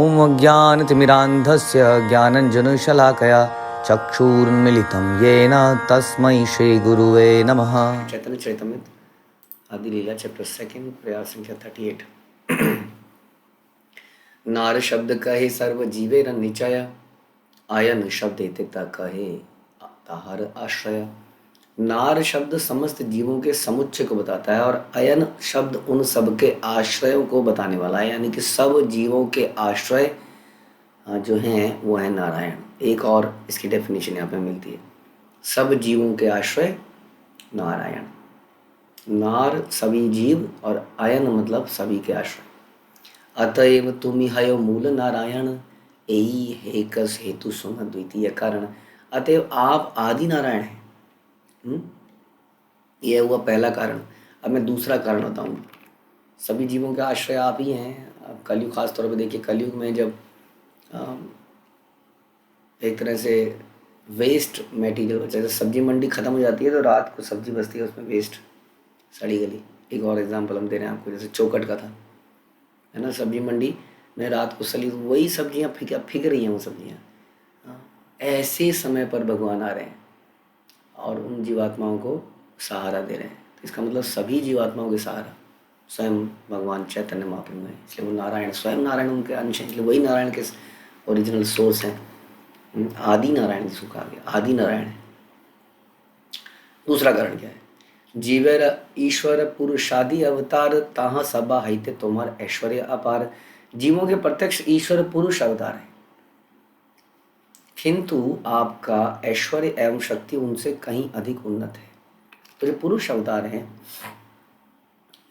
ॐ अज्ञानतिमिरान्धस्य ज्ञानञ्जनशलाकया चक्षुरुन्मीलितं येन तस्मै श्रीगुरुवे नमः। चैतन्य चरितमृत आदि लीला चैप्टर 2 प्रयास संख्या 38। नार शब्द कहे सर्व जीवे न निचय, आयन शब्द इतिता कहे ताहर आश्रय। नार शब्द समस्त जीवों के समुच्चय को बताता है और अयन शब्द उन सब के आश्रयों को बताने वाला है, यानी कि सब जीवों के आश्रय जो हैं वो है नारायण। एक और इसकी डेफिनेशन यहाँ पे मिलती है, सब जीवों के आश्रय नारायण। नार सभी जीव और अयन मतलब सभी के आश्रय। अतएव तुमि हयो मूल नारायण, एई हेकस हेतु सुन द्वितीय कारण। अतएव आप आदि नारायण हैं। यह हुआ पहला कारण। अब मैं दूसरा कारण बताऊंगा। सभी जीवों के आश्रय आप ही हैं। अब कलयुग खास तौर पे देखिए, कलयुग में जब एक तरह से वेस्ट मटेरियल, जैसे सब्जी मंडी ख़त्म हो जाती है तो रात को सब्जी बचती है, उसमें वेस्ट सड़ी गली। एक और एग्जांपल हम दे रहे हैं आपको, जैसे चौकट का था, है ना, सब्जी मंडी में रात को सली वही सब्जियां फिक रही हैं वो सब्जियां। ऐसे समय पर भगवान आ रहे हैं और उन जीवात्माओं को सहारा दे रहे हैं। तो इसका मतलब सभी जीवात्माओं के सहारा स्वयं भगवान चैतन्य महाप्रभु हैं, इसलिए वो नारायण, स्वयं नारायण उनके अंश हैं, इसलिए वही नारायण के ओरिजिनल सोर्स हैं। आदि नारायण जिसको कहा गया, आदि नारायण है। दूसरा कारण क्या है? जीवर ईश्वर पुरुषादि अवतार, ताहा सबा हित तुम्हार ऐश्वर्य अपार। जीवों के प्रत्यक्ष ईश्वर पुरुष अवतार है, किंतु आपका ऐश्वर्य एवं शक्ति उनसे कहीं अधिक उन्नत है। तो जो पुरुष अवतार हैं,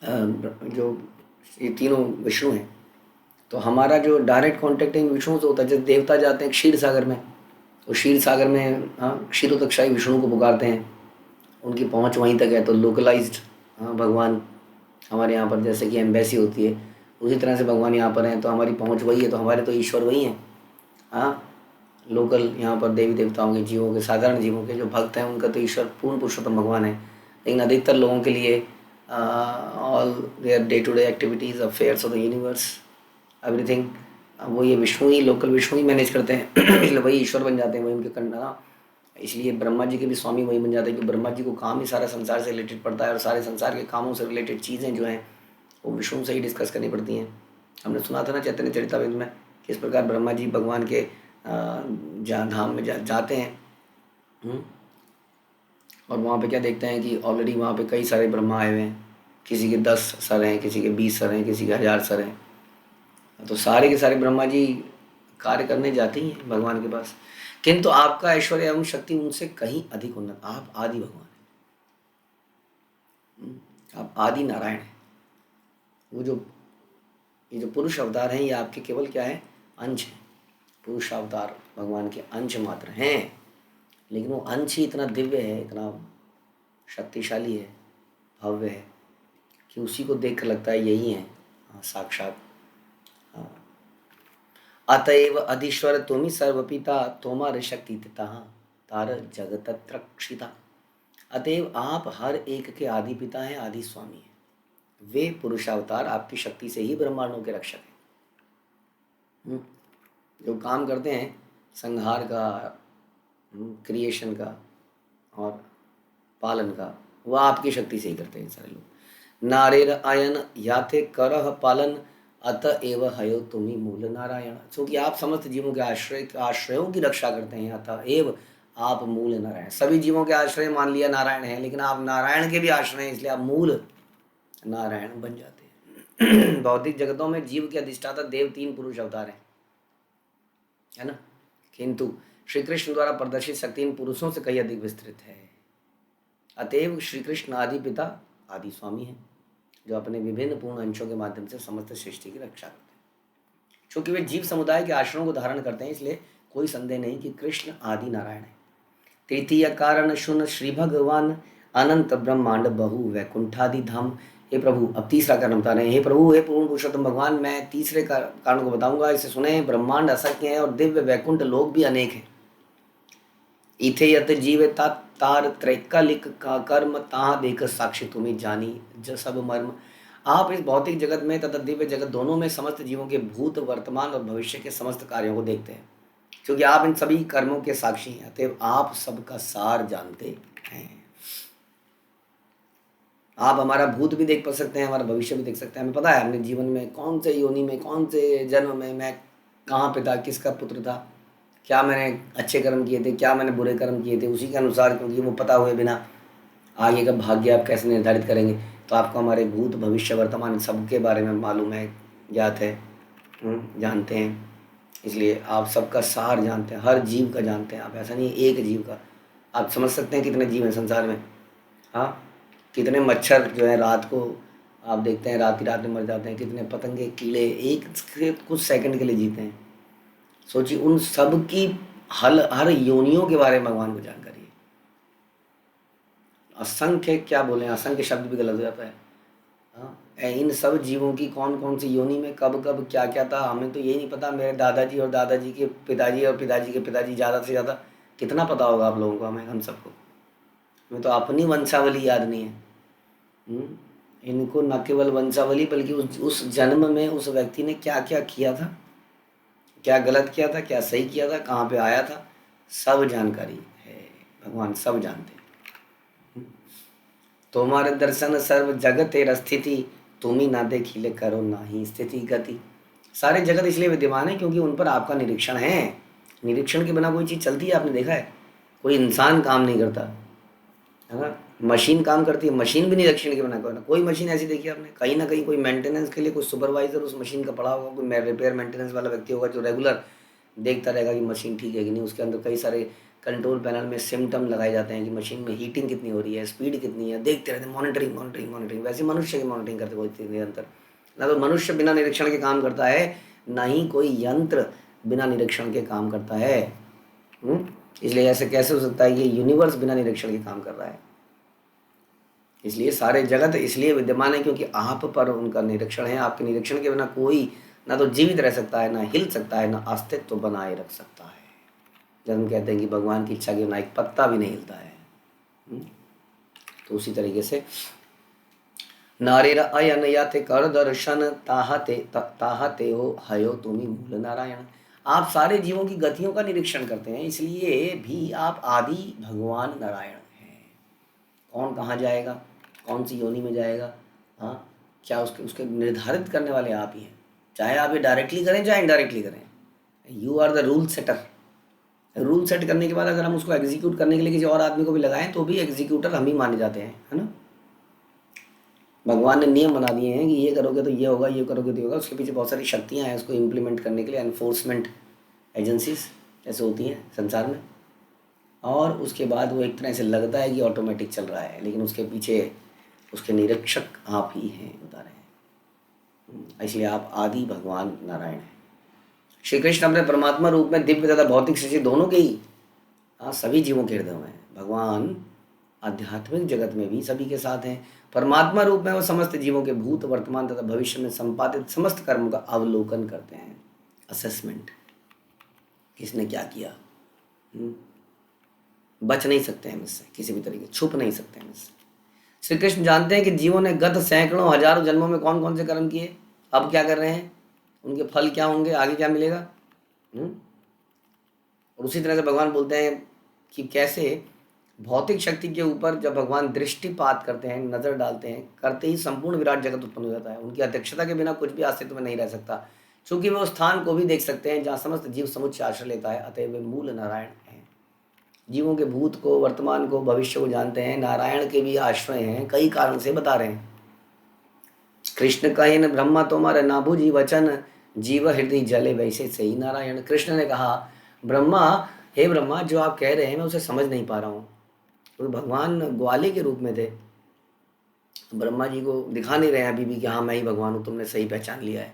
जो ये तीनों विष्णु हैं, तो हमारा जो डायरेक्ट कॉन्टेक्ट है विष्णु से होता है। जैसे देवता जाते हैं क्षीर सागर में, तो क्षीर सागर में क्षीरोदकशाही विष्णु को पुकारते हैं, उनकी पहुंच वहीं तक है। तो लोकलाइज्ड भगवान हमारे यहाँ पर जैसे कि एम्बेसी होती है, उसी तरह से भगवान यहाँ पर हैं, तो हमारी पहुंच वही है, तो हमारे तो ईश्वर वही हैं। लोकल यहाँ पर देवी देवताओं के, जीवों के, साधारण जीवों के जो भक्त हैं, उनका तो ईश्वर पूर्ण पुरुषोत्तम भगवान है। लेकिन अधिकतर लोगों के लिए all their day to day activities, affairs of the universe, everything, वो ये विष्णु ही, लोकल विष्णु ही मैनेज करते हैं। इसलिए वही ईश्वर बन जाते हैं, वही उनके कंडा। इसलिए ब्रह्मा जी के भी स्वामी वही बन जाते हैं, क्योंकि ब्रह्मा जी को काम ही सारा संसार से रिलेटेड पड़ता है और सारे संसार के कामों से रिलेटेड चीज़ें जो हैं वो विष्णु से ही डिस्कस करनी पड़ती हैं। हमने सुना था ना चैतन्य चरितामृत में, किस प्रकार ब्रह्मा जी भगवान के जहाँ धाम में जाते हैं और वहाँ पे क्या देखते हैं कि ऑलरेडी वहाँ पे कई सारे ब्रह्मा आए हुए हैं। किसी के 10 सर हैं, किसी के 20 सर हैं, किसी के 1000 सर हैं। तो सारे के सारे ब्रह्मा जी कार्य करने जाते ही हैं भगवान के पास, किंतु आपका ऐश्वर्य एवं शक्ति उनसे कहीं अधिक उन्नत। आप आदि भगवान हैं, आप आदि नारायण हैं। वो जो ये जो पुरुष अवतार हैं, ये आपके केवल क्या है? अंश हैं। पुरुष अवतार भगवान के अंश मात्र हैं, लेकिन वो अंश ही इतना दिव्य है, इतना शक्तिशाली है, भव्य है कि उसी को देख कर लगता है यही है साक्षात। अतएव अधीश्वर तुमि सर्वपिता, तोमार शक्ति तार जगत रक्षिता। अतएव आप हर एक के आदि पिता हैं, आदि स्वामी हैं। वे पुरुषावतार आपकी शक्ति से ही ब्रह्मांडों के रक्षक हैं। जो काम करते हैं संहार का, क्रिएशन का और पालन का, वह आपकी शक्ति से ही करते हैं सारे लोग। नारेर आयन याते करह पालन, अतएव हयो तुमि मूल नारायण। क्योंकि आप समस्त जीवों के आश्रयों की रक्षा करते हैं, अतएव आप मूल नारायण। सभी जीवों के आश्रय मान लिया नारायण है, लेकिन आप नारायण के भी आश्रय हैं, इसलिए आप मूल नारायण बन जाते हैं। भौतिक जगतों में जीव के अधिष्ठाता देव 3 पुरुष अवतार हैं, है ना, किंतु श्री कृष्ण द्वारा प्रदर्शित शक्ति इन पुरुषों से कहीं अधिक विस्तृत है। अतएव श्री कृष्ण आदि पिता, आदि स्वामी हैं, जो अपने विभिन्न पूर्ण अंशों के माध्यम से समस्त सृष्टि की रक्षा करते हैं। क्योंकि वे जीव समुदाय के आश्रयों को धारण करते हैं, इसलिए कोई संदेह नहीं कि कृष्ण आदि नारायण है। तृतीय कारण शुन श्री भगवान, अनंत ब्रह्मांड बहु वैकुंठादि धाम। हे प्रभु, अब तीसरा कारण बता रहे हैं। हे प्रभु, हे पूर्ण पुरुषोत्तम भगवान, मैं तीसरे कारण को बताऊंगा, इसे सुने। ब्रह्मांड असंख्य है और दिव्य वैकुंठ लोग भी अनेक हैं। इथे यत जीव तार त्रैकालिक का कर्म, ता देख साक्षी तुम्हें जानी ज सब मर्म। आप इस भौतिक जगत में तथा दिव्य जगत दोनों में समस्त जीवों के भूत, वर्तमान और भविष्य के समस्त कार्यों को देखते हैं, क्योंकि आप इन सभी कर्मों के साक्षी हैं, अतएव आप सबका सार जानते हैं। आप हमारा भूत भी देख पा सकते हैं, हमारा भविष्य भी देख सकते हैं। हमें पता है हमने जीवन में कौन से योनि में, कौन से जन्म में मैं कहाँ पे था, किसका पुत्र था, क्या मैंने अच्छे कर्म किए थे, क्या मैंने बुरे कर्म किए थे। उसी के अनुसार, क्योंकि वो पता हुए बिना आगे का भाग्य आप कैसे निर्धारित करेंगे। तो आपको हमारे भूत, भविष्य, वर्तमान सबके बारे में मालूम है, ज्ञात है, जानते हैं। इसलिए आप सबका सार जानते हैं, हर जीव का जानते हैं आप। ऐसा नहीं है एक जीव का। आप समझ सकते हैं कितने जीव हैं संसार में। हाँ, कितने मच्छर जो है रात को आप देखते हैं रात ही रात में मर जाते हैं। कितने पतंगे, कीड़े एक कुछ सेकंड के लिए जीते हैं। सोचिए उन सब की हर योनियों के बारे में भगवान को जानकारी है। असंख्य, क्या बोले, असंख्य शब्द भी गलत हो जाता है। हाँ, इन सब जीवों की कौन कौन सी योनि में कब कब क्या क्या था, हमें तो ये नहीं पता। मेरे दादाजी और दादाजी के पिताजी और पिताजी के पिताजी, ज़्यादा से ज़्यादा कितना पता होगा आप लोगों को, हमें, हम सबको। हमें तो अपनी वंशावली याद नहीं है। इनको न केवल वंशावली बल्कि उस जन्म में उस व्यक्ति ने क्या क्या किया था, क्या गलत किया था, क्या सही किया था, कहाँ पे आया था, सब जानकारी है। भगवान सब जानते हैं। तुम्हारे दर्शन सर्व जगत स्थिति, तुम ही ना देखिले करो ना ही स्थिति गति। सारे जगत इसलिए विद्यमान है क्योंकि उन पर आपका निरीक्षण है। निरीक्षण के बिना कोई चीज़ चलती है, आपने देखा है? कोई इंसान काम नहीं करता है ना, मशीन काम करती है। मशीन भी निरीक्षण के बिना कोई मशीन ऐसी देखी आपने? कहीं ना कहीं कोई मेंटेनेंस के लिए कोई सुपरवाइजर उस मशीन का पड़ा होगा, कोई रिपेयर मेंटेनेंस वाला व्यक्ति होगा जो रेगुलर देखता रहेगा कि मशीन ठीक है कि नहीं। उसके अंदर कई सारे कंट्रोल पैनल में सिम्टम लगाए जाते हैं कि मशीन में हीटिंग कितनी हो रही है, स्पीड कितनी है, देखते रहते हैं, मॉनिटरिंग मॉनिटरिंग मॉनिटरिंग। वैसे मनुष्य की मॉनिटरिंग करते कोई निरंतर। ना तो मनुष्य बिना निरीक्षण के काम करता है, ना ही कोई यंत्र बिना निरीक्षण के काम करता है। इसलिए ऐसे कैसे हो सकता है कि यूनिवर्स बिना निरीक्षण के काम कर रहा है? इसलिए सारे जगत इसलिए विद्यमान है क्योंकि आप पर उनका निरीक्षण है। आपके निरीक्षण के बिना कोई ना तो जीवित रह सकता है, ना हिल सकता है, ना अस्तित्व बनाए रख सकता है। जब हम कहते हैं कि भगवान की इच्छा के बिना एक पत्ता भी नहीं हिलता है, तो उसी तरीके से नारीर अयन याते कर दर्शन ताहते हो हयो तुम्ही मूल नारायण। आप सारे जीवों की गतियों का निरीक्षण करते हैं, इसलिए भी आप आदि भगवान नारायण हैं। कौन कहाँ जाएगा, कौन सी योनि में जाएगा, हाँ, क्या उसके उसके निर्धारित करने वाले आप ही हैं। चाहे आप ये डायरेक्टली करें चाहे इनडायरेक्टली करें, you are the rule setter. Rule set करने के बाद अगर हम उसको एग्जीक्यूट करने के लिए किसी और आदमी को भी लगाएं तो भी एग्जीक्यूटर हम ही माने जाते हैं, है ना। भगवान ने नियम बना दिए हैं कि ये करोगे तो ये होगा, ये करोगे तो ये होगा। उसके पीछे बहुत सारी शक्तियाँ हैं उसको इम्प्लीमेंट करने के लिए। एनफोर्समेंट एजेंसीज ऐसे होती हैं संसार में, और उसके बाद वो एक तरह से लगता है कि ऑटोमेटिक चल रहा है, लेकिन उसके पीछे उसके निरीक्षक आप ही हैं, बता रहे हैं। इसलिए आप आदि भगवान नारायण हैं। श्री कृष्ण अपने परमात्मा रूप में दिव्य तथा भौतिक सृष्टि दोनों के ही, सभी जीवों के हृदय में है। भगवान आध्यात्मिक जगत में भी सभी के साथ हैं। परमात्मा रूप में वो समस्त जीवों के भूत, वर्तमान तथा भविष्य में संपादित समस्त कर्मों का अवलोकन करते हैं। असेसमेंट, किसने क्या किया। बच नहीं सकते हैं मुझसे किसी भी तरीके, छुप नहीं सकते हैं मुझसे। श्री कृष्ण जानते हैं कि जीवों ने गत सैकड़ों हजारों जन्मों में कौन कौन से कर्म किए, अब क्या कर रहे हैं, उनके फल क्या होंगे, आगे क्या मिलेगा। और उसी तरह से भगवान बोलते हैं कि कैसे भौतिक शक्ति के ऊपर जब भगवान दृष्टिपात करते हैं, नज़र डालते हैं, करते ही संपूर्ण विराट जगत उत्पन्न हो जाता है। उनकी अध्यक्षता के बिना कुछ भी अस्तित्व में नहीं रह सकता, क्योंकि वे उस स्थान को भी देख सकते हैं जहाँ समस्त जीव समुच्चय आश्रय लेता है। अतः वे मूल नारायण हैं। जीवों के भूत को, वर्तमान को, भविष्य को जानते हैं। नारायण के भी आश्रय हैं, कई कारण से बता रहे हैं। कृष्ण कहे न ब्रह्मा तोमर ना बुझी वचन, जीव हृदय जले वैसे से ही नारायण। कृष्ण ने कहा ब्रह्मा, हे ब्रह्मा, जो आप कह रहे हैं मैं उसे समझ नहीं पा रहा हूँ। तो भगवान ग्वाले के रूप में थे, ब्रह्मा जी को दिखा नहीं रहे हैं अभी भी कि हाँ मैं ही भगवान हूँ, तुमने सही पहचान लिया है।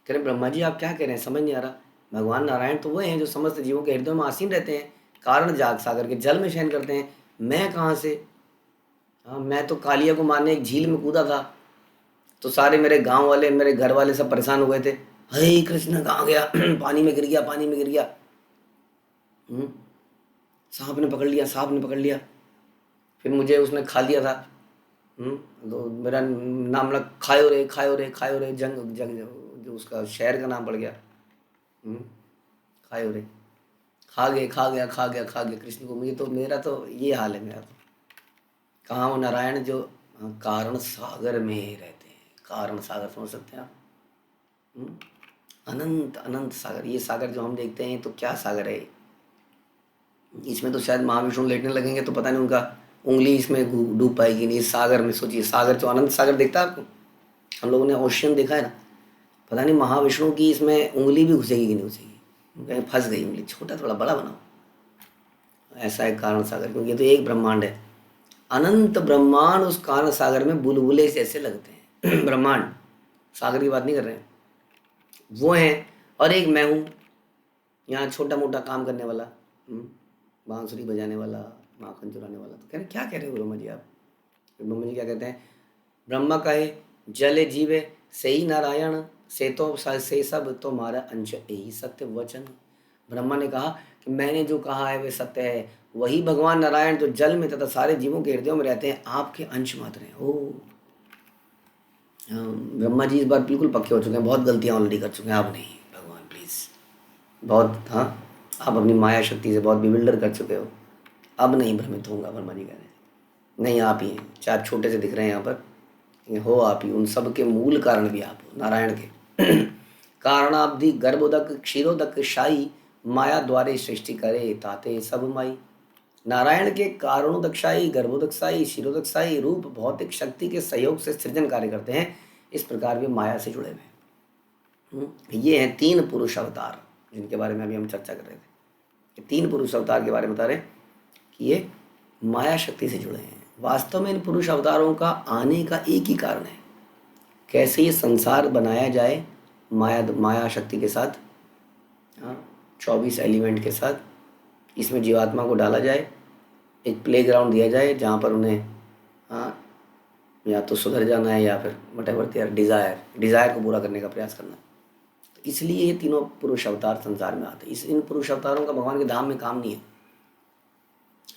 कह रहे ब्रह्मा जी आप क्या कह रहे हैं, समझ नहीं आ रहा। भगवान नारायण तो वो हैं जो समस्त जीवों के हृदय में आसीन रहते हैं, कारण जाग सागर के जल में शयन करते हैं। मैं कहाँ से, हाँ, मैं तो कालिया को मारने एक झील में कूदा था, तो सारे मेरे गांव वाले, मेरे घर वाले सब परेशान हो गए थे। हे कृष्ण कहाँ गया पानी में गिर गया, पानी में गिर गया। सांप ने पकड़ लिया, सांप ने पकड़ लिया, फिर मुझे उसने खा लिया था। तो मेरा नाम लग, खायो रे खायो रे खायो रे, जंग जंग जो उसका शहर का नाम पड़ गया। हम्म, खायो रे, खा गए खा गया खा गया खा गया कृष्ण को। मुझे तो, मेरा तो ये हाल है मेरा तो। कहाँ वो नारायण जो कारण सागर में रहते हैं। कारण सागर समझ सकते हैं आप? हम्म, अनंत अनंत सागर। ये सागर जो हम देखते हैं तो क्या सागर है ये? इसमें तो शायद महाविष्णु लेटने लगेंगे तो पता नहीं उनका उंगली इसमें डूब पाएगी नहीं। इस सागर में सोचिए, सागर जो अनंत सागर दिखता है आपको, हम लोगों ने ओशियन देखा है ना, पता नहीं महाविष्णु की इसमें उंगली भी घुसेगी कि नहीं घुसेगी, कहीं फंस गई उंगली। छोटा थोड़ा बड़ा बनाओ, ऐसा है कारण सागर। क्योंकि ये तो एक ब्रह्मांड है, अनंत ब्रह्मांड उस कारण सागर में बुलबुले से ऐसे लगते हैं। ब्रह्मांड, सागर की बात नहीं कर रहे हैं, वो हैं। और एक मैं हूँ यहाँ छोटा मोटा काम करने वाला, बांसुरी बजाने वाला, माखन चुराने वाला। तो कह रहे क्या कह रहे हो ब्रह्मा जी आप? फिर ब्रह्मा जी क्या कहते हैं? ब्रह्मा कहे जल जीवे से ही नारायण, से तो से सब तो मारा अंश यही सत्य वचन। ब्रह्मा ने कहा कि मैंने जो कहा है वे सत्य है। वही भगवान नारायण जो जल में तथा सारे जीवों के हृदयों में रहते हैं, आपके अंश मात्र हैं। ओ ब्रह्मा जी इस बार बिल्कुल पक्के हो चुके हैं, बहुत गलतियां ऑलरेडी कर चुके हैं। आप नहीं भगवान प्लीज, बहुत, हाँ, आप अपनी माया शक्ति से बहुत बिविल्डर कर चुके हो। अब नहीं भ्रमित होऊंगा, ब्रह्मा जी कह रहे हैं। नहीं, आप ही हैं, चाहे आप छोटे से दिख रहे हैं यहाँ पर, ये हो आप ही। उन सब के मूल कारण भी आप हो, नारायण के। कारणाब्धि गर्भोदक क्षीरोदक शाही, माया द्वारे सृष्टि करे ताते सब माई। नारायण के कारणोदकशाही, गर्भोदकशाही, क्षीरोदकशाही रूप भौतिक शक्ति के सहयोग से सृजन कार्य करते हैं। इस प्रकार वे माया से जुड़े हुए हैं। ये हैं तीन पुरुष अवतार जिनके बारे में अभी हम चर्चा कर रहे थे। ये तीन पुरुष अवतार के बारे में बता रहे कि ये माया शक्ति से जुड़े हैं। वास्तव में इन पुरुष अवतारों का आने का एक ही कारण है, कैसे ये संसार बनाया जाए माया माया शक्ति के साथ, 24 एलिमेंट के साथ। इसमें जीवात्मा को डाला जाए, एक प्लेग्राउंड दिया जाए जहाँ पर उन्हें, हाँ, या तो सुधर जाना है या फिर वटेवर देयर डिज़ायर को पूरा करने का प्रयास करना है। तो इसलिए ये तीनों पुरुष अवतार संसार में आते हैं। इन पुरुष अवतारों का भगवान के धाम में काम नहीं है,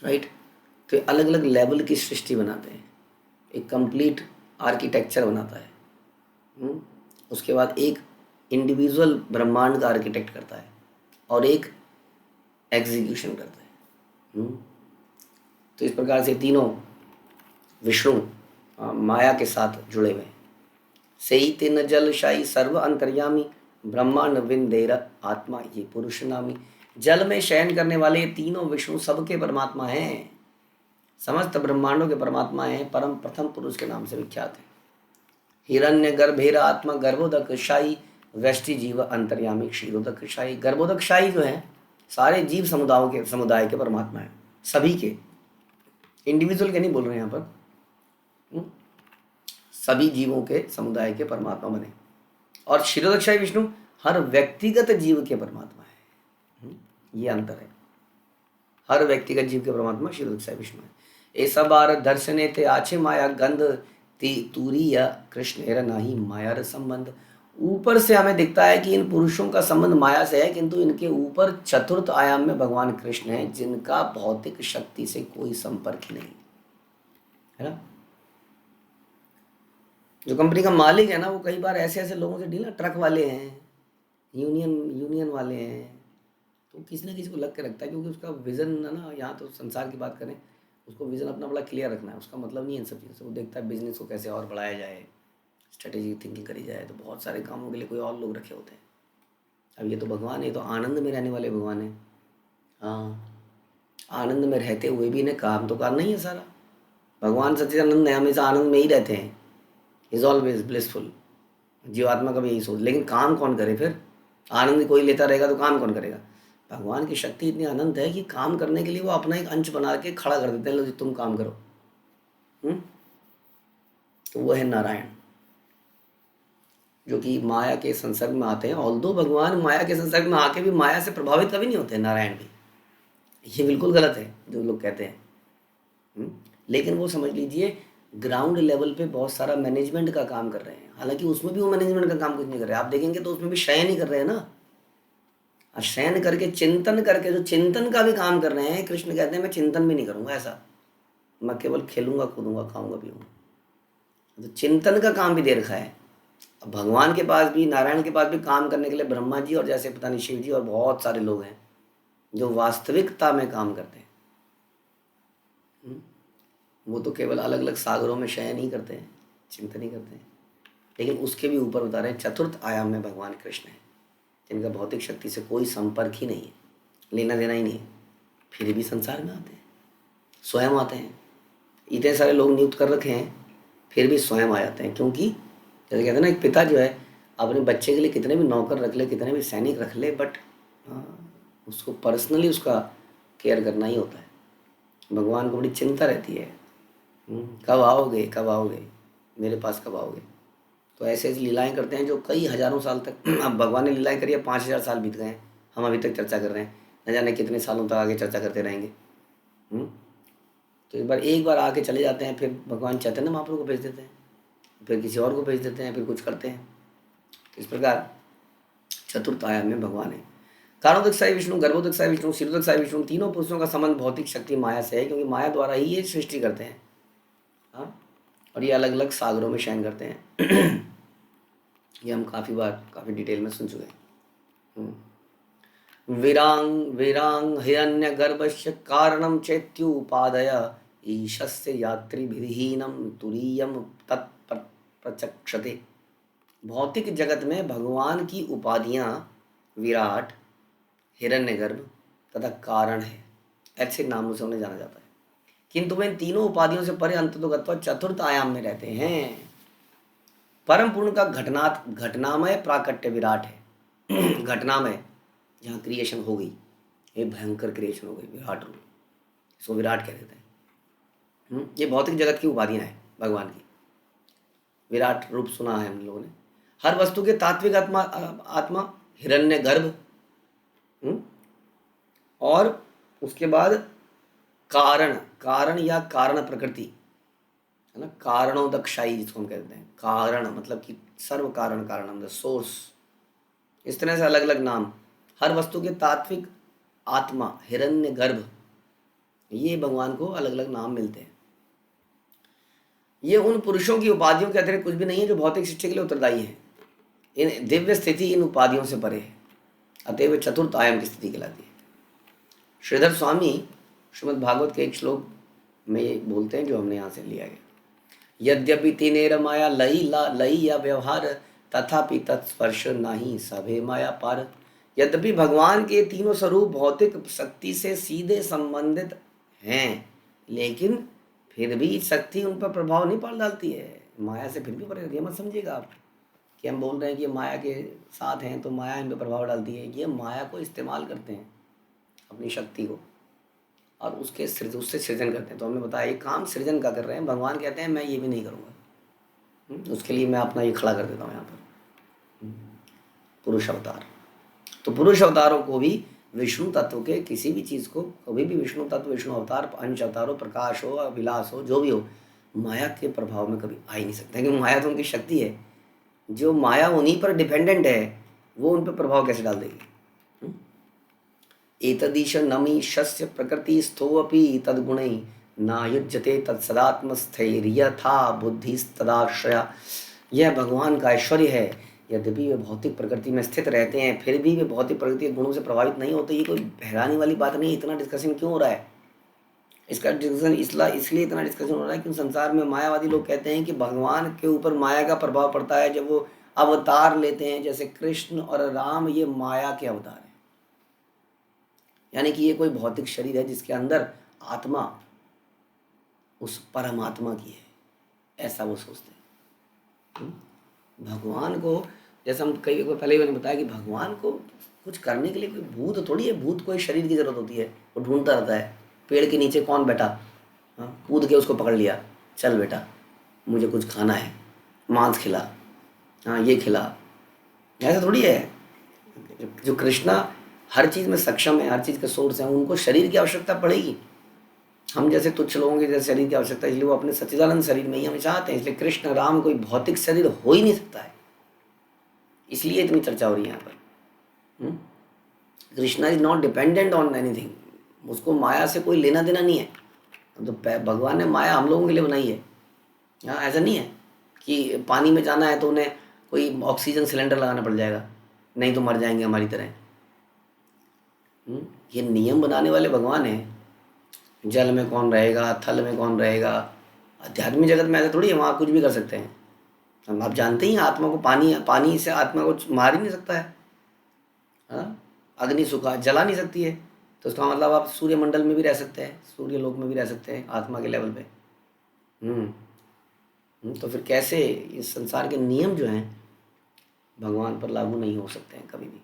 राइट। तो अलग अलग लेवल की सृष्टि बनाते हैं, एक कंप्लीट आर्किटेक्चर बनाता है। उसके बाद एक इंडिविजुअल ब्रह्मांड का आर्किटेक्ट करता है और एक एग्जीक्यूशन करता है। तो इस प्रकार से तीनों विष्णु माया के साथ जुड़े हुए हैं। सही तेन जलशाही सर्व अंतर्यामी, ब्रह्मांड विंदेर आत्मा ये पुरुष नामी। जल में शयन करने वाले ये तीनों विष्णु सबके परमात्मा हैं, समस्त ब्रह्मांडों के परमात्मा हैं, परम प्रथम पुरुष के नाम से विख्यात है। हिरण्य गर्भेर आत्मा गर्भोदक शाही, वृष्टि जीव अंतर्यामी क्षीरोदक शाही। गर्भोदक शाही जो है सारे जीव समुदाय के परमात्मा है, सभी के, इंडिविजुअल के नहीं बोल रहे हैं यहाँ पर, सभी जीवों के समुदाय के परमात्मा बने। और क्षीरोदक शाही विष्णु हर व्यक्तिगत जीव के परमात्मा है। ये अंतर है, हर व्यक्तिगत जीव के परमात्मा क्षीरोदक शाही विष्णु है। ऐसा बार दर्शने थे आछे माया गंध, ती तूरी या कृष्ण एरा नाही माया संबंध। ऊपर से हमें दिखता है कि इन पुरुषों का संबंध माया से है, किंतु इनके ऊपर चतुर्थ आयाम में भगवान कृष्ण है, जिनका भौतिक शक्ति से कोई संपर्क नहीं है ना। जो कंपनी का मालिक है ना, वो कई बार ऐसे ऐसे लोगों से डील, ट्रक वाले हैं, यूनियन वाले हैं, तो किसी न किसी को लग के रखता है, क्योंकि उसका विजन है ना। यहाँ तो संसार की बात करें, उसको विजन अपना बड़ा क्लियर रखना है, उसका मतलब नहीं है इन सब चीज़ों से। वो देखता है बिजनेस को कैसे और बढ़ाया जाए, स्ट्रेटेजिक थिंकिंग करी जाए, तो बहुत सारे कामों के लिए कोई और लोग रखे होते हैं। अब ये तो भगवान है, तो आनंद में रहने वाले भगवान है। हाँ, आनंद में रहते हुए भी इन्हें काम तो करना ही है सारा। भगवान सच्चिदानंद है, हमेशा आनंद में ही रहते हैं, इज ऑलवेज ब्लिसफुल। जीवात्मा का भी यही सोच, लेकिन काम कौन करे फिर? आनंद कोई लेता रहेगा तो काम कौन करेगा? भगवान की शक्ति इतनी अनंत है कि काम करने के लिए वो अपना एक अंश बना के खड़ा कर देते हैं, लो जी तुम काम करो। तो वो है नारायण, जो कि माया के संसर्ग में आते हैं। ऑल्दो भगवान माया के संसर्ग में आके भी माया से प्रभावित कभी नहीं होते नारायण भी। ये बिल्कुल गलत है जो लोग कहते हैं। लेकिन वो समझ लीजिए ग्राउंड लेवल पे बहुत सारा मैनेजमेंट का काम कर रहे हैं, हालांकि उसमें भी वो मैनेजमेंट का काम कुछ नहीं कर रहे हैं। आप देखेंगे तो उसमें भी शयन ही कर रहे हैं ना, शयन करके चिंतन करके जो चिंतन का भी काम कर रहे हैं। कृष्ण कहते हैं मैं चिंतन भी नहीं करूंगा ऐसा, मैं केवल खेलूंगा कूदूंगा खाऊंगा पीऊंगा। तो चिंतन का काम भी दे रखा है। अब भगवान के पास भी, नारायण के पास भी काम करने के लिए ब्रह्मा जी और जैसे पता नहीं शिव जी और बहुत सारे लोग हैं जो वास्तविकता में काम करते हैं। वो तो केवल अलग अलग सागरों में शयन ही करते हैं, चिंतन ही करते हैं। लेकिन उसके भी ऊपर बता रहे हैं चतुर्थ आयाम में भगवान कृष्ण है, जिनका भौतिक शक्ति से कोई संपर्क ही नहीं है, लेना देना ही नहीं है, फिर भी संसार में आते हैं, स्वयं आते हैं। इतने सारे लोग नियुक्त कर रखे हैं, फिर भी स्वयं आ जाते हैं। क्योंकि जैसे कहते हैं ना, एक पिता जो है अपने बच्चे के लिए कितने भी नौकर रख ले, कितने भी सैनिक रख ले, बट उसको पर्सनली उसका केयर करना ही होता है। भगवान को बड़ी चिंता रहती है, कब आओगे, कब आओगे, मेरे पास कब आओगे। तो ऐसे ऐसी लीलाएं करते हैं जो कई हजारों साल तक अब भगवान ने लीलाएं करी है, 5000 साल बीत गए हैं, हम अभी तक चर्चा कर रहे हैं, न जाने कितने सालों तक आगे चर्चा करते रहेंगे। तो एक बार आके चले जाते हैं, फिर भगवान चैतन्य महाप्रभु को भेज देते हैं, फिर किसी और को भेज देते हैं, फिर कुछ करते हैं। तो इस प्रकार चतुर्थ आयाम में भगवान है। कारणोदक विष्णु, गर्भोदक विष्णु, शीर्षोदक विष्णु, तीनों पुरुषों का संबंध भौतिक शक्ति माया से है, क्योंकि माया द्वारा ही ये सृष्टि करते हैं। हाँ, और ये अलग अलग सागरों में शयन करते हैं। ये हम काफ़ी डिटेल में सुन चुके हैं। वीरांग वीरांग हिरण्य गर्भस्य कारणम चेत्युपादय ईशस्य यात्रिभिहीनम तुरीयम तत्प्रचक्षते। भौतिक जगत में भगवान की उपाधियां विराट, हिरण्यगर्भ तथा कारण है, ऐसे नामों से उन्हें जाना जाता है। किंतु वे इन तीनों उपाधियों से परे अंततोगत्वा चतुर्थ आयाम में रहते हैं। परम पूर्ण का घटनामय प्राकट्य विराट है। घटनामय, जहाँ क्रिएशन हो गई, ये भयंकर क्रिएशन हो गई, विराट रूप, इसको विराट कह देते हैं। ये भौतिक जगत की उपाधियां हैं भगवान की। विराट रूप सुना है हम लोगों ने। हर वस्तु के तात्विक आत्मा हिरण्य गर्भ, और उसके बाद कारण या कारण प्रकृति है ना, कारणोदक्षाई जिसको हम कहते हैं। कारण मतलब कि सर्व कारणम, द सोर्स। इस तरह से अलग अलग नाम। हर वस्तु के तात्विक आत्मा हिरण्य गर्भ, ये भगवान को अलग अलग नाम मिलते हैं। ये उन पुरुषों की उपाधियों के अतिरिक्त कुछ भी नहीं है जो भौतिक शिक्षा के लिए उत्तरदायी है। इन दिव्य स्थिति इन उपाधियों से परे है, अतएव चतुर्थ आयाम की स्थिति कहलाती है। श्रीधर स्वामी श्रीमद् भागवत के एक श्लोक में ये बोलते हैं, जो हमने यहाँ से लिया है। यद्यपि तीनेर माया लई या व्यवहार, तथापि तत्स्पर्श नहीं सभे माया पार। यद्यपि भगवान के तीनों स्वरूप भौतिक शक्ति से सीधे संबंधित हैं, लेकिन फिर भी शक्ति उन पर प्रभाव नहीं पड़ डालती है, माया से फिर भी परे रहती है। मत समझिएगा आप कि हम बोल रहे हैं कि माया के साथ हैं तो माया इन पर प्रभाव डालती है। ये माया को इस्तेमाल करते हैं, अपनी शक्ति को, और उससे सृजन करते हैं। तो हमने बताया ये काम सृजन का कर रहे हैं। भगवान कहते हैं मैं ये भी नहीं करूँगा, उसके लिए मैं अपना ये खड़ा कर देता हूँ यहाँ पर, पुरुष अवतार। तो पुरुष अवतारों को भी विष्णु तत्व के किसी भी चीज़ को कभी भी विष्णु तत्व, विष्णु अवतार, अंश अवतार हो, प्रकाश हो, अभिलाष हो, जो भी हो, माया के प्रभाव में कभी आ ही नहीं सकता, क्योंकि माया तो उनकी शक्ति है। जो माया उन्हीं पर डिपेंडेंट है, वो उन पर प्रभाव कैसे डाल देगी। एतदीश नमीशस्य प्रकृति स्थोपि तद्गुणै नायुज्यते तत्सदात्मस्थैर्यथा बुद्धिस्तदाश्रया। यह भगवान का ऐश्वर्य है। यद्यपि वे भौतिक प्रकृति में स्थित रहते हैं, फिर भी वे भौतिक प्रकृति के गुणों से प्रभावित नहीं होते। ये कोई हैरानी वाली बात नहीं। इतना डिस्कशन क्यों हो रहा है? इसका डिस्कशन इसलिए इतना डिस्कशन हो रहा है क्योंकि संसार में मायावादी लोग कहते हैं कि भगवान के ऊपर माया का प्रभाव पड़ता है जब वो अवतार लेते हैं। जैसे कृष्ण और राम, ये माया के अवतार हैं, यानी कि ये कोई भौतिक शरीर है जिसके अंदर आत्मा उस परमात्मा की है, ऐसा वो सोचते हैं। भगवान को, जैसे हम कई पहले ही मैंने बताया कि भगवान को कुछ करने के लिए कोई भूत थोड़ी है, भूत को एक शरीर की जरूरत होती है। वो ढूंढता रहता है पेड़ के नीचे कौन बैठा, कूद के उसको पकड़ लिया, चल बेटा मुझे कुछ खाना है, मांस खिला, हाँ ये खिला, ऐसा थोड़ी है। जो कृष्णा हर चीज़ में सक्षम है, हर चीज़ के सोर्स हैं, उनको शरीर की आवश्यकता पड़ेगी। हम जैसे तुच्छ लोगों की जैसे शरीर की आवश्यकता, इसलिए वो अपने सच्चिदानंद शरीर में ही हमें चाहते हैं। इसलिए कृष्ण राम कोई भौतिक शरीर हो ही नहीं सकता है, इसलिए इतनी चर्चा हो रही है यहाँ पर। Krishna is not dependent on anything, उसको माया से कोई लेना देना नहीं है। तो भगवान ने माया हम लोगों के लिए बनाई है, हाँ ऐसा नहीं है। कि पानी में जाना है तो उन्हें कोई ऑक्सीजन सिलेंडर लगाना पड़ जाएगा, नहीं तो मर जाएंगे हमारी तरह। ये नियम बनाने वाले भगवान हैं। जल में कौन रहेगा, थल में कौन रहेगा। आध्यात्मिक जगत में ऐसा थोड़ी है, वहाँ कुछ भी कर सकते हैं हम। आप जानते ही हैं, आत्मा को पानी से आत्मा को मार ही नहीं सकता है। हाँ, अग्नि सुखा जला नहीं सकती है, तो उसका मतलब आप सूर्यमंडल में भी रह सकते हैं, सूर्य लोक में भी रह सकते हैं आत्मा के लेवल पे। तो फिर कैसे इस संसार के नियम जो हैं भगवान पर लागू नहीं हो सकते हैं कभी भी।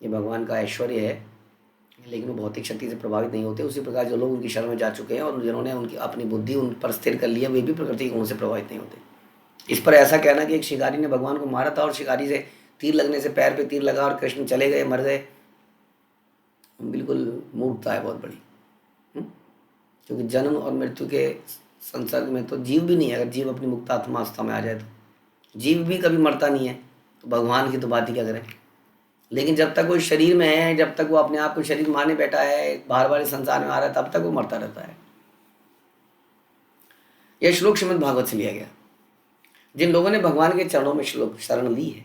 ये भगवान का ऐश्वर्य है, लेकिन वो भौतिक शक्ति से प्रभावित नहीं होते। उसी प्रकार जो लोग उनकी शरण में जा चुके हैं और जिन्होंने उनकी अपनी बुद्धि उन पर स्थिर कर लिया, वे भी प्रकृति के गुणों से प्रभावित नहीं होते। इस पर ऐसा कहना कि एक शिकारी ने भगवान को मारा था और शिकारी से तीर लगने से पैर पे तीर लगा और कृष्ण चले गए, मर गए, बिल्कुल मूर्खता है बहुत बड़ी। क्योंकि जन्म और मृत्यु के संसर्ग में तो जीव भी नहीं है। अगर जीव अपनी मुक्त आत्मावस्था में आ जाए तो जीव भी कभी मरता नहीं है, तो भगवान की तो बात ही क्या करें। लेकिन जब तक वो शरीर में है, जब तक वो अपने आप को शरीर माने बैठा है, बार बार संसार में आ रहा है, तब तक वो मरता रहता है। यह श्लोक श्रीमद् भागवत से लिया गया। जिन लोगों ने भगवान के चरणों में श्लोक शरण ली है,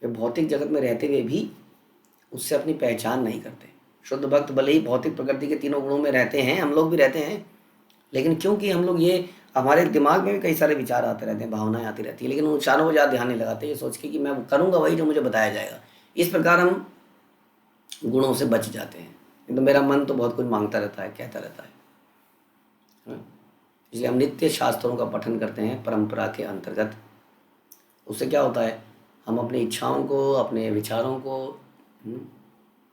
वे भौतिक जगत में रहते हुए भी उससे अपनी पहचान नहीं करते। शुद्ध भक्त भले ही भौतिक प्रकृति के तीनों गुणों में रहते हैं, हम लोग भी रहते हैं, लेकिन क्योंकि हम लोग ये हमारे दिमाग में भी कई सारे विचार आते रहते हैं, भावनाएं आती रहती है, लेकिन उन विचारों को ज़्यादा ध्यान नहीं लगाते, ये सोच के कि मैं करूँगा वही जो मुझे बताया जाएगा। इस प्रकार हम गुणों से बच जाते हैं। तो मेरा मन तो बहुत कुछ मांगता रहता है, कहता रहता है। इसलिए हम नित्य शास्त्रों का पठन करते हैं परंपरा के अंतर्गत। उससे क्या होता है, हम अपनी इच्छाओं को, अपने विचारों को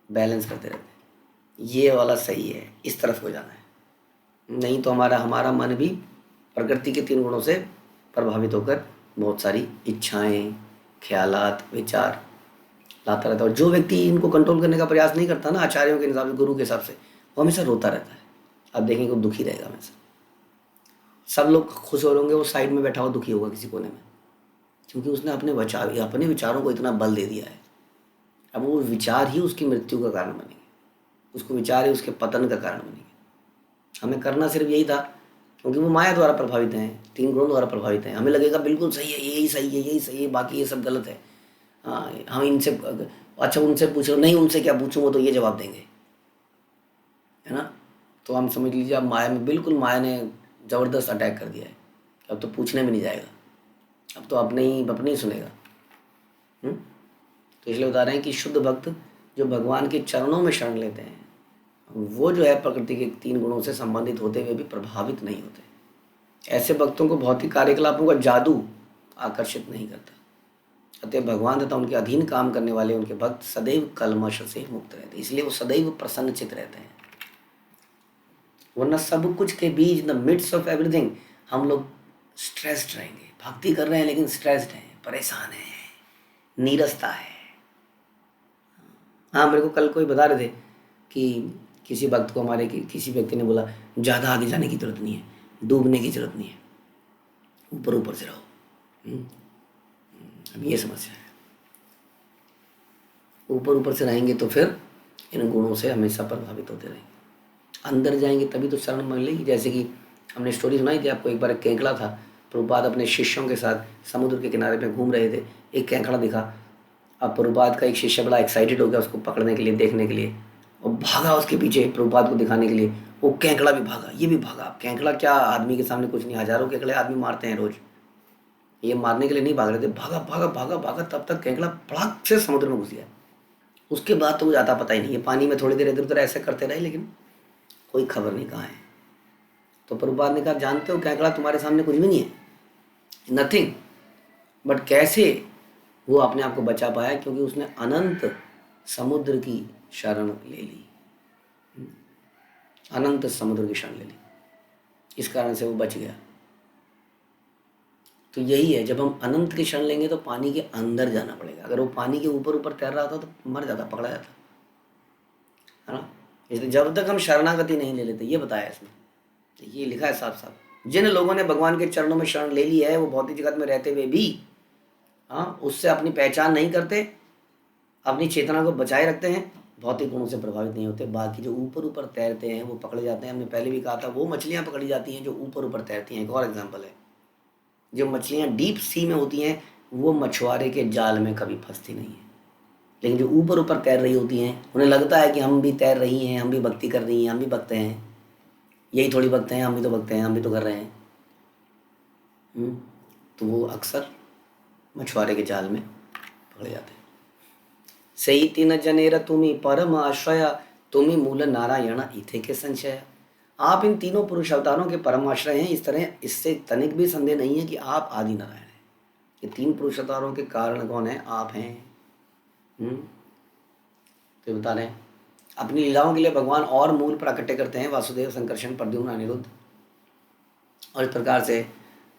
बैलेंस करते रहते हैं। ये वाला सही है, इस तरफ को जाना है। नहीं तो हमारा मन भी प्रकृति के तीन गुणों से प्रभावित होकर बहुत सारी इच्छाएं, ख्यालात, विचार लाता रहता है। और जो व्यक्ति इनको कंट्रोल करने का प्रयास नहीं करता ना, आचार्यों के हिसाब से, गुरु के हिसाब से, वो हमेशा रोता रहता है। आप देखेंगे वो दुखी रहेगा हमेशा। सब लोग खुश हो रहे होंगे, वो साइड में बैठा हुआ दुखी होगा किसी कोने में, क्योंकि उसने अपने विचारों को इतना बल दे दिया है। अब वो विचार ही उसकी मृत्यु का कारण बनेंगे, उसको विचार ही उसके पतन का कारण बनेंगे। हमें करना सिर्फ यही था, क्योंकि वो माया द्वारा प्रभावित हैं, तीन गुणों द्वारा प्रभावित हैं। हमें लगेगा बिल्कुल सही है, यही सही है, यही सही है, बाकी ये सब गलत है। हाँ, हम इनसे अच्छा उनसे पूछो, नहीं उनसे क्या पूछूँ, वो तो ये जवाब देंगे, है ना। तो हम समझ लीजिए अब माया ने ज़बरदस्त अटैक कर दिया है। अब तो पूछने में नहीं जाएगा, अब तो अपने ही सुनेगा। तो इसलिए बता रहे हैं कि शुद्ध भक्त जो भगवान के चरणों में शरण लेते हैं, वो जो है प्रकृति के तीन गुणों से संबंधित होते हुए भी प्रभावित नहीं होते। ऐसे भक्तों को भौतिक कार्यकलापों का जादू आकर्षित नहीं करता। अतः भगवान तथा उनके अधीन काम करने वाले उनके भक्त सदैव कल्मश से मुक्त रहते हैं, इसलिए वो सदैव प्रसन्नचित रहते हैं। वरना सब कुछ के बीच, द मिड्स ऑफ एवरीथिंग, हम लोग स्ट्रेस्ड रहेंगे। भक्ति कर रहे हैं लेकिन स्ट्रेस्ड हैं, परेशान हैं, नीरसता है। हाँ, मेरे को कल कोई बता रहे थे कि किसी भक्त को हमारे किसी व्यक्ति ने बोला, ज़्यादा आगे जाने की जरूरत नहीं है, डूबने की जरूरत नहीं है, ऊपर ऊपर से रहो। अब ये समस्या है, ऊपर ऊपर से रहेंगे तो फिर इन गुणों से हमेशा प्रभावित होते रहेंगे। अंदर जाएंगे तभी तो शरण मिलेगी। जैसे कि हमने स्टोरी सुनाई थी आपको, एक बार एक केंकड़ा था, प्रभुपाद अपने शिष्यों के साथ समुद्र के किनारे पे घूम रहे थे, एक केंकड़ा दिखा। अब प्रभुपाद का एक शिष्य बड़ा एक्साइटेड हो गया उसको पकड़ने के लिए, देखने के लिए, और भागा उसके पीछे प्रभुपाद को दिखाने के लिए। वो केंकड़ा भी भागा, ये भी भागा। केंकड़ा क्या आदमी के सामने कुछ नहीं, हजारों केकड़े आदमी मारते हैं रोज, ये मारने के लिए नहीं भाग रहे थे। भागा भागा भागा भागा, तब तक केंकड़ा फड़ाक से समुद्र में घुस गया। उसके बाद तो वो ज़्यादा पता ही नहीं है, पानी में थोड़ी देर इधर उधर ऐसे करते रहे, लेकिन कोई खबर नहीं कहाँ है। तो प्रभुपाद ने कहा, जानते हो केंकड़ा तुम्हारे सामने कुछ भी नहीं है, नथिंग। बट कैसे वो अपने आप को बचा पाया, क्योंकि उसने अनंत समुद्र की शरण ले ली, अनंत समुद्र की शरण ले ली, इस कारण से वो बच गया। तो यही है, जब हम अनंत की शरण लेंगे तो पानी के अंदर जाना पड़ेगा। अगर वो पानी के ऊपर ऊपर तैर रहा था तो मर जाता, पकड़ा जाता, है ना। इसलिए जब तक हम शरणागति नहीं ले लेते, ये बताया इसमें, ये लिखा है साफ साफ, जिन लोगों ने भगवान के चरणों में शरण ले ली है, वो भौतिक जगत में रहते हुए भी उससे अपनी पहचान नहीं करते, अपनी चेतना को बचाए रखते हैं, भौतिक गुणों से प्रभावित नहीं होते। बाकी जो ऊपर ऊपर तैरते हैं वो पकड़े जाते हैं। हमने पहले भी कहा था, वो मछलियाँ पकड़ी जाती हैं जो ऊपर ऊपर तैरती हैं। एक और एग्जाम्पल है, जो मछलियाँ डीप सी में होती हैं वो मछुआरे के जाल में कभी फंसती नहीं है, लेकिन जो ऊपर ऊपर तैर रही होती हैं उन्हें लगता है कि हम भी तैर रही हैं, हम भी भक्ति कर रही हैं, हम भी भक्त हैं। यही थोड़ी भक्त हैं, हम भी तो भक्त हैं, हम भी तो कर रहे हैं। तो वो अक्सर मछुआरे के जाल में पकड़े जाते हैं। सही तीन जनेर तुम्ही परम आश्रय, तुम्ही मूल नारायण इथे के संशय। आप इन तीनों पुरुष अवतारों के परम आश्रय हैं, इस तरह इससे तनिक भी संदेह नहीं है कि आप आदि नारायण हैं। ये तीन पुरुष अवतारों के कारण कौन है? आप हैं। तो बता रहे हैं अपनी लीलाओं के लिए भगवान और मूल प्राकट्य करते हैं, वासुदेव, संकर्षण, प्रद्युम्न, अनिरुद्ध। और इस प्रकार से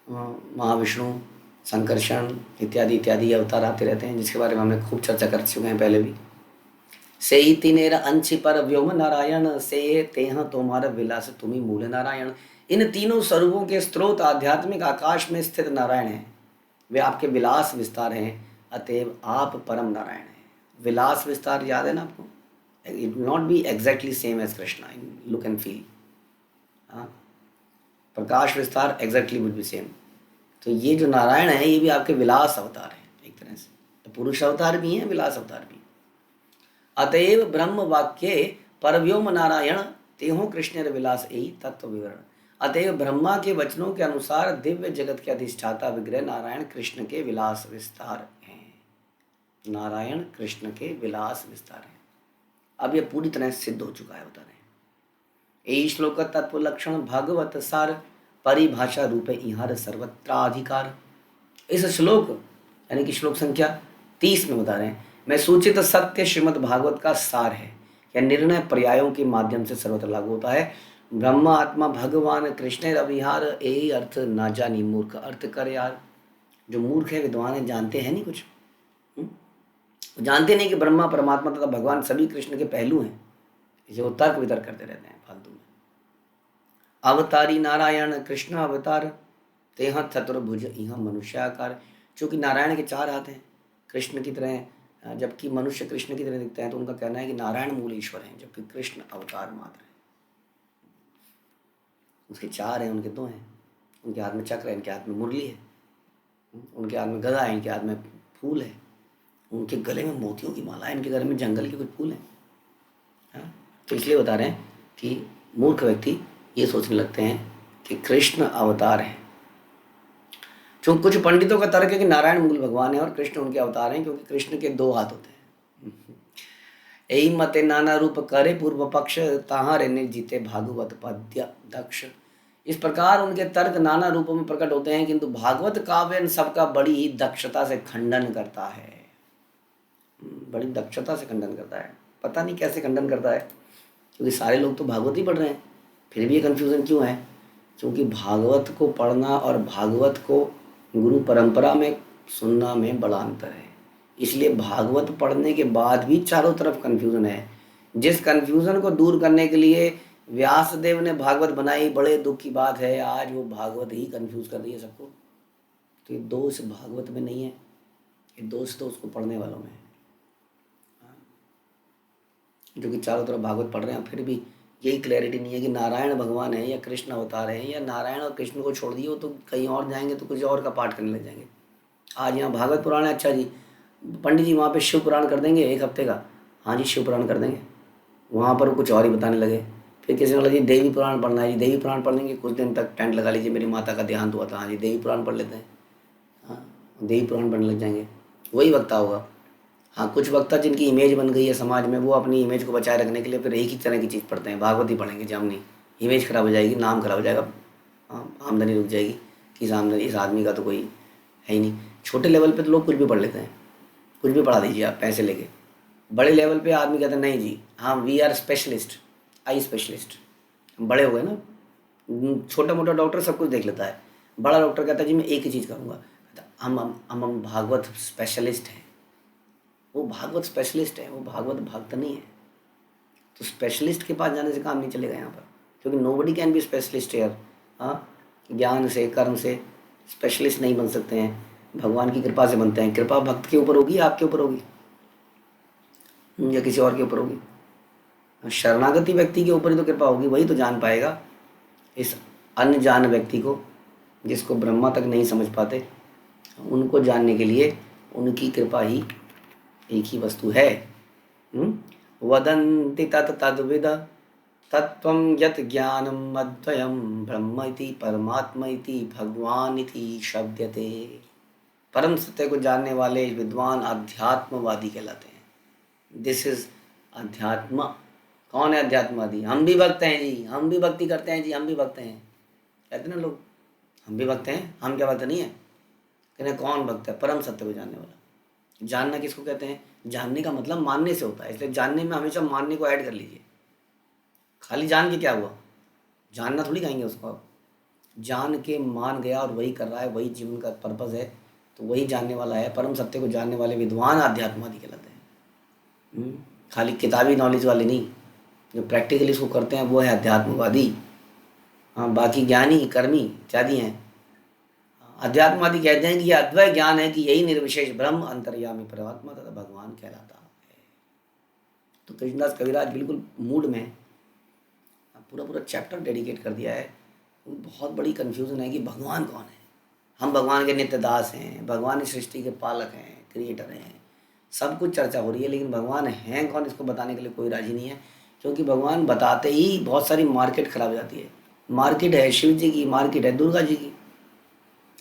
महाविष्णु, संकर्षण इत्यादि इत्यादि अवतार आते रहते हैं, जिसके बारे में हमने खूब चर्चा कर चुके हैं पहले भी। से ही तीनेर अंशी पर व्योम नारायण, से तेह तोमार विलास तुम्ही मूल नारायण। इन तीनों स्वरूपों के स्रोत आध्यात्मिक आकाश में स्थित नारायण हैं, वे आपके विलास विस्तार हैं, अतएव आप परम नारायण हैं। विलास विस्तार याद है ना आपको? It not be exactly same as Krishna in look and feel. हाँ, प्रकाश विस्तार एग्जैक्टली वुड बी सेम। तो ये जो नारायण है ये भी आपके विलास अवतार हैं एक तरह से, तो पुरुष अवतार भी हैं, विलास अवतार भी। अतएव ब्रह्म वाक्य परव्योम नारायण, तेहो कृष्ण विलास यही तत्व विवरण। अतएव ब्रह्मा के वचनों के अनुसार दिव्य जगत के अधिष्ठाता विग्रह नारायण कृष्ण के विलास विस्तार हैं। नारायण कृष्ण के विलास विस्तार हैं। अब यह पूरी तरह से सिद्ध हो चुका है, बता रहे हैं। यही श्लोक तत्व लक्षण भागवत सार, परिभाषा रूप इहार सर्वत्राधिकार। इस श्लोक यानी कि श्लोक संख्या 30 में बता रहे हैं, मैं सूचित सत्य श्रीमद् भागवत का सार है, यह निर्णय पर्यायों के माध्यम से सर्वत्र लागू होता है। ब्रह्मा आत्मा भगवान कृष्ण रविहार, यही अर्थ ना जानी मूर्ख। अर्थ कर यार, जो मूर्ख है विद्वान है जानते हैं नहीं कुछ, जानते नहीं कि ब्रह्मा परमात्मा तथा भगवान सभी कृष्ण के पहलू हैं, इसे वो तर्क वितर्क करते रहते हैं फालतू में। अवतारी नारायण कृष्ण अवतार, तेह चतुर्भुज इह मनुष्याकार। चूँकि नारायण के 4 हाथ हैं कृष्ण की तरह, जबकि मनुष्य कृष्ण की तरह दिखते हैं, तो उनका कहना है कि नारायण मूल ईश्वर हैं, जबकि कृष्ण अवतार मात्र हैं। उसके 4 हैं, उनके 2 हैं। उनके हाथ में चक्र है, इनके हाथ में मुरली है। उनके हाथ में गदा है, इनके हाथ में फूल है। उनके गले में मोतियों की माला है, इनके गले में जंगल के कुछ फूल हैं। तो इसलिए बता रहे हैं कि मूर्ख व्यक्ति ये सोचने लगते हैं कि कृष्ण अवतार हैं। क्योंकि कुछ पंडितों का तर्क है कि नारायण मूल भगवान है और कृष्ण उनके अवतार हैं, क्योंकि कृष्ण के 2 हाथ होते हैं। यही मते नाना रूप करे पूर्व पक्ष, ताहारे निर्जीते भागवत पद्य दक्ष। इस प्रकार उनके तर्क नाना रूपों में प्रकट होते हैं, किंतु भागवत काव्य इन सबका बड़ी ही दक्षता से खंडन करता है। बड़ी दक्षता से खंडन करता है। पता नहीं कैसे खंडन करता है, क्योंकि सारे लोग तो भागवत ही पढ़ रहे हैं, फिर भी ये कन्फ्यूज़न क्यों है? क्योंकि भागवत को पढ़ना और भागवत को गुरु परंपरा में सुनना में बड़ा अंतर है। इसलिए भागवत पढ़ने के बाद भी चारों तरफ कन्फ्यूज़न है। जिस कन्फ्यूज़न को दूर करने के लिए व्यासदेव ने भागवत बनाई, बड़े दुख की बात है, आज वो भागवत ही कन्फ्यूज़ कर रही है सबको। तो ये दोष भागवत में नहीं है, ये दोष तो उसको पढ़ने वालों में है, जो कि चारों तरफ भागवत पढ़ रहे हैं, फिर भी यही क्लैरिटी नहीं है कि नारायण भगवान है या कृष्ण अवतार है, या नारायण और कृष्ण को छोड़ दिए हो तो कहीं और जाएंगे तो कुछ और का पाठ करने लग जाएंगे। आज यहाँ भागवत पुराण है, अच्छा जी पंडित जी वहाँ पे शिव पुराण कर देंगे 1 हफ्ते का। हाँ जी शिव पुराण कर देंगे, वहाँ पर कुछ और ही बताने लगे। फिर किसी ने बोला जी देवी पुराण पढ़ना है, जी देवी पुराण पढ़ लेंगे, कुछ दिन तक टेंट लगा लीजिए, मेरी माता का देहांत हुआ था, हाँ जी देवी पुराण पढ़ लेते हैं। हाँ देवी पुराण पढ़ने लग जाएंगे, वही वक्ता होगा। हाँ कुछ वक्ता जिनकी इमेज बन गई है समाज में, वो अपनी इमेज को बचाए रखने के लिए फिर एक ही तरह की चीज़ पढ़ते हैं, भागवत ही पढ़ेंगे। जब नहीं, इमेज खराब हो जाएगी, नाम खराब हो जाएगा, आमदनी रुक जाएगी कि इस आदमी का तो कोई है ही नहीं। छोटे लेवल पे तो लोग कुछ भी पढ़ लेते हैं, कुछ भी पढ़ा दीजिए आप पैसे लेके। बड़े लेवल पे आदमी कहते हैं नहीं जी हाँ we are specialist, eye specialist. हम बड़े हो गए ना, छोटा मोटा डॉक्टर सब कुछ देख लेता है, बड़ा डॉक्टर कहता है जी मैं एक ही चीज़ करूँगा, हम भागवत स्पेशलिस्ट हैं। वो भागवत स्पेशलिस्ट है, वो भागवत भक्त नहीं है। तो स्पेशलिस्ट के पास जाने से काम नहीं चलेगा यहाँ पर, क्योंकि nobody can be specialist here. हाँ ज्ञान से कर्म से स्पेशलिस्ट नहीं बन सकते हैं, भगवान की कृपा से बनते हैं। कृपा भक्त के ऊपर होगी, आपके ऊपर होगी या किसी और के ऊपर होगी? शरणागति व्यक्ति के ऊपर ही तो कृपा होगी, वही तो जान पाएगा इस अनजान व्यक्ति को जिसको ब्रह्मा तक नहीं समझ पाते, उनको जानने के लिए उनकी कृपा ही एक ही वस्तु है। वदन्ति तत् तद्विद तत्त्वं यत् ज्ञानम् अद्वयं ब्रह्म इति परमात्मा इति भगवान इति शब्दते। परम सत्य को जानने वाले विद्वान अध्यात्मवादी कहलाते हैं। दिस इज अध्यात्म। कौन है अध्यात्मवादी? हम भी भक्त हैं जी, हम भी भक्ति करते हैं जी, हम भी भक्त हैं, कहते ना लोग, हम भी भक्त हैं। हम क्या भक्त नहीं है? कहते कौन भक्त है? परम सत्य को जानने वाला। जानना किसको कहते हैं? जानने का मतलब मानने से होता है, इसलिए जानने में हमेशा मानने को ऐड कर लीजिए। खाली जान के क्या हुआ? जानना थोड़ी कहेंगे उसको आप। जान के मान गया और वही कर रहा है, वही जीवन का पर्पज़ है, तो वही जानने वाला है। परम सत्य को जानने वाले विद्वान आध्यात्मवादी कहलाते हैं। खाली किताबी नॉलेज वाले नहीं, जो प्रैक्टिकली इसको करते हैं वो है अध्यात्मवादी। हाँ, बाकी ज्ञानी कर्मी इत्यादि हैं। अध्यात्मवादी कहते हैं कि यह अद्वैत ज्ञान है कि यही निर्विशेष ब्रह्म अंतर्यामी परमात्मा तथा भगवान कहलाता है। तो कृष्णदास कविराज बिल्कुल मूड में पूरा चैप्टर डेडिकेट कर दिया है। बहुत बड़ी कन्फ्यूज़न है कि भगवान कौन है। हम भगवान के नित्य दास हैं, भगवान इस सृष्टि के पालक हैं, क्रिएटर हैं, सब कुछ चर्चा हो रही है, लेकिन भगवान हैं कौन इसको बताने के लिए कोई राजी नहीं है। क्योंकि भगवान बताते ही बहुत सारी मार्केट खराब जाती है। मार्केट है शिव जी की, मार्केट है दुर्गा जी की।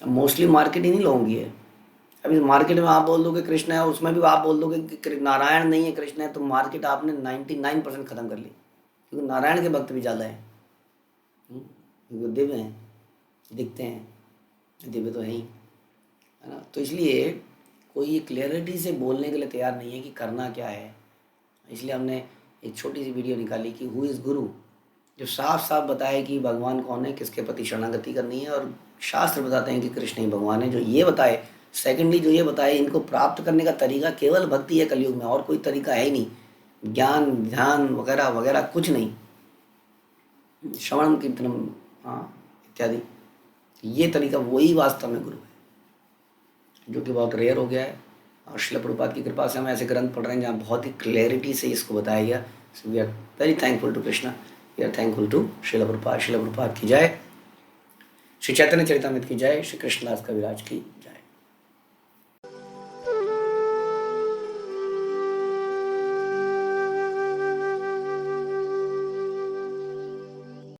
मोस्टली मार्केट ही नहीं लोगों की है। अब इस मार्केट में आप बोल दोगे कृष्ण है, उसमें भी आप बोल दोगे कि नारायण नहीं है कृष्ण है, तो मार्केट आपने 99% ख़त्म कर ली। क्योंकि नारायण के भक्त भी ज़्यादा हैं, क्योंकि दिव्य हैं, दिखते हैं, दिव्य तो है ही, है ना। तो इसलिए कोई ये क्लियरिटी से बोलने के लिए तैयार नहीं है कि करना क्या है। इसलिए हमने एक छोटी सी वीडियो निकाली कि हु इज़ गुरु, जो साफ साफ बताए कि भगवान कौन है, किसके प्रति शरणागति करनी है। और शास्त्र बताते हैं कि कृष्ण ही भगवान है। जो ये बताए, सेकेंडली जो ये बताए, इनको प्राप्त करने का तरीका केवल भक्ति है कलयुग में, और कोई तरीका है ही नहीं। ज्ञान ध्यान वगैरह वगैरह कुछ नहीं, श्रवण कीर्तन इत्यादि, ये तरीका वही वास्तव में गुरु है, जो कि बहुत रेयर हो गया है। और श्रील प्रभुपाद की कृपा से हम ऐसे ग्रंथ पढ़ रहे हैं जहाँ बहुत ही क्लैरिटी से इसको बताया गया। So we are very thankful to Krishna, we are thankful to Srila Prabhupada. Srila Prabhupada की जय, श्री चैतन्य चरितामृत की जय, श्री कृष्णदास कविराज की जय।